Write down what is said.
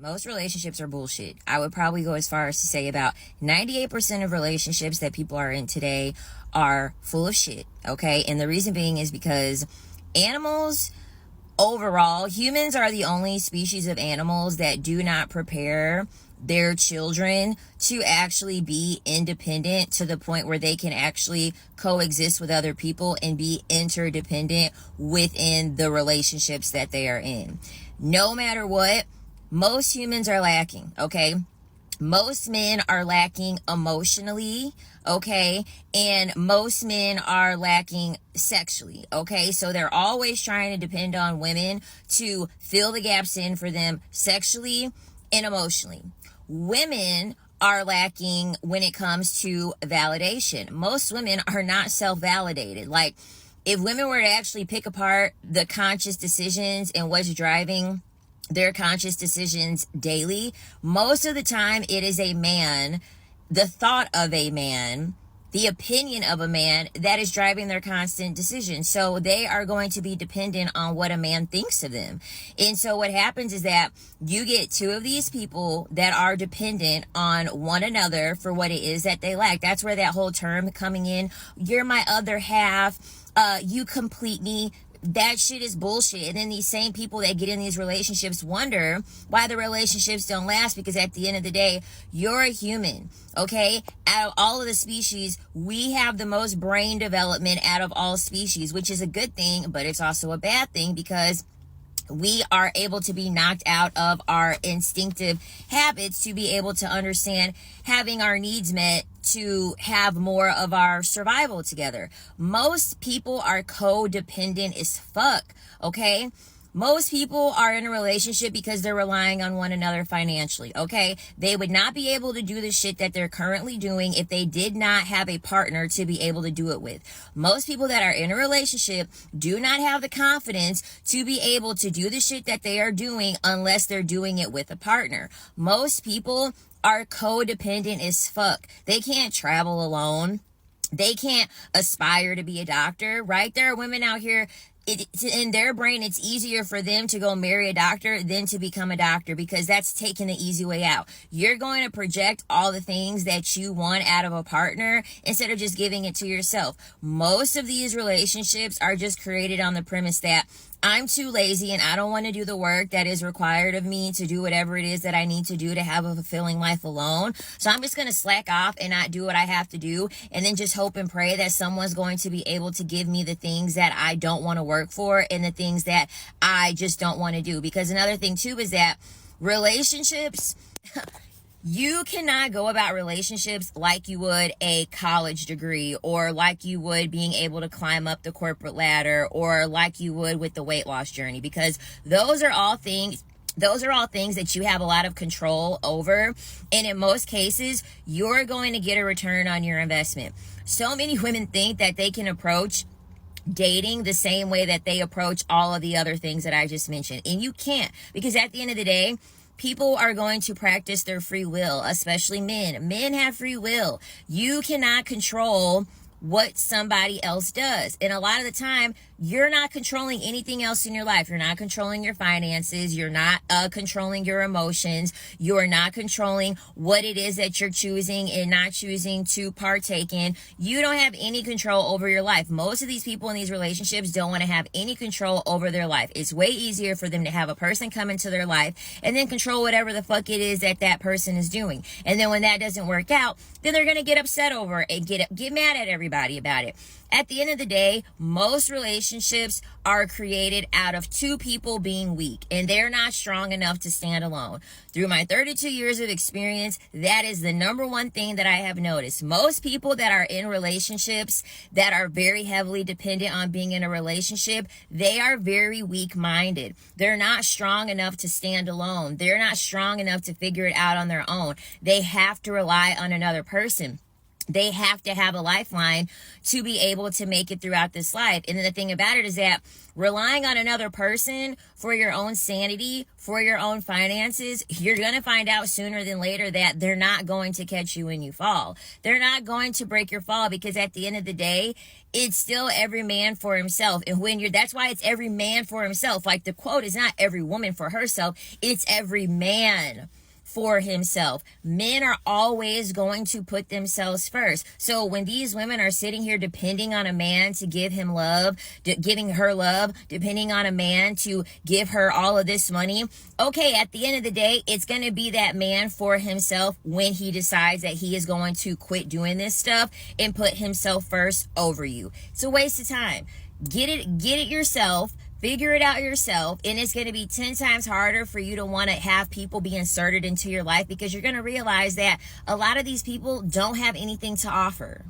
Most relationships are bullshit. I would probably go as far as to say about 98% of relationships that people are in today are full of shit, okay? And the reason being is because animals, overall, humans are the only species of animals that do not prepare their children to actually be independent to the point where they can actually coexist with other people and be interdependent within the relationships that they are in. No matter what, most humans are lacking, okay? Most men are lacking emotionally, okay? And most men are lacking sexually, okay? So they're always trying to depend on women to fill the gaps in for them sexually and emotionally. Women are lacking when it comes to validation. Most women are not self-validated. Like, if women were to actually pick apart the conscious decisions and what's driving their conscious decisions daily, most of the time it is a man, the thought of a man, the opinion of a man that is driving their constant decisions. So they are going to be dependent on what a man thinks of them. And so what happens is that you get two of these people that are dependent on one another for what it is that they lack. That's where that whole term coming in, you're my other half, you complete me. That shit is bullshit. And then these same people that get in these relationships wonder why the relationships don't last, because at the end of the day, you're a human, okay? Out of all of the species, we have the most brain development out of all species, which is a good thing, but it's also a bad thing because we are able to be knocked out of our instinctive habits to be able to understand having our needs met to have more of our survival together. Most people are codependent as fuck, okay? Most people are in a relationship because they're relying on one another financially, okay? They would not be able to do the shit that they're currently doing if they did not have a partner to be able to do it with. Most people that are in a relationship do not have the confidence to be able to do the shit that they are doing unless they're doing it with a partner. Most people are codependent as fuck. They can't travel alone. They can't aspire to be a doctor, right? There are women out here, in their brain, it's easier for them to go marry a doctor than to become a doctor because that's taking the easy way out. You're going to project all the things that you want out of a partner instead of just giving it to yourself. Most of these relationships are just created on the premise that I'm too lazy and I don't want to do the work that is required of me to do whatever it is that I need to do to have a fulfilling life alone. So I'm just going to slack off and not do what I have to do and then just hope and pray that someone's going to be able to give me the things that I don't want to work for and the things that I just don't want to do. Because another thing too is that relationships... You cannot go about relationships like you would a college degree or like you would being able to climb up the corporate ladder or like you would with the weight loss journey, because those are all things that you have a lot of control over. And in most cases, you're going to get a return on your investment. So many women think that they can approach dating the same way that they approach all of the other things that I just mentioned. And you can't, because at the end of the day, people are going to practice their free will, especially men. Men have free will. You cannot control what somebody else does. And a lot of the time, you're not controlling anything else in your life. You're not controlling your finances. You're not controlling your emotions. You're not controlling what it is that you're choosing and not choosing to partake in. You don't have any control over your life. Most of these people in these relationships don't want to have any control over their life. It's way easier for them to have a person come into their life and then control whatever the fuck it is that that person is doing. And then when that doesn't work out, then they're going to get upset over it and get mad at everybody about it. At the end of the day, most relationships are created out of two people being weak, and they're not strong enough to stand alone. Through my 32 years of experience, that is the number one thing that I have noticed. Most people that are in relationships that are very heavily dependent on being in a relationship, they are very weak-minded. They're not strong enough to stand alone. They're not strong enough to figure it out on their own. They have to rely on another person. They have to have a lifeline to be able to make it throughout this life. And then the thing about it is that relying on another person for your own sanity, for your own finances, you're going to find out sooner than later that they're not going to catch you when you fall. They're not going to break your fall, because at the end of the day, it's still every man for himself. And that's why it's every man for himself. Like the quote is not every woman for herself. It's every man for himself. Men are always going to put themselves first. So when these women are sitting here depending on a man to give him love, giving her love, depending on a man to give her all of this money, okay, at the end of the day, it's going to be that man for himself when he decides that he is going to quit doing this stuff and put himself first over you. It's a waste of time. Get it yourself. Figure it out yourself, and it's going to be 10 times harder for you to want to have people be inserted into your life, because you're going to realize that a lot of these people don't have anything to offer.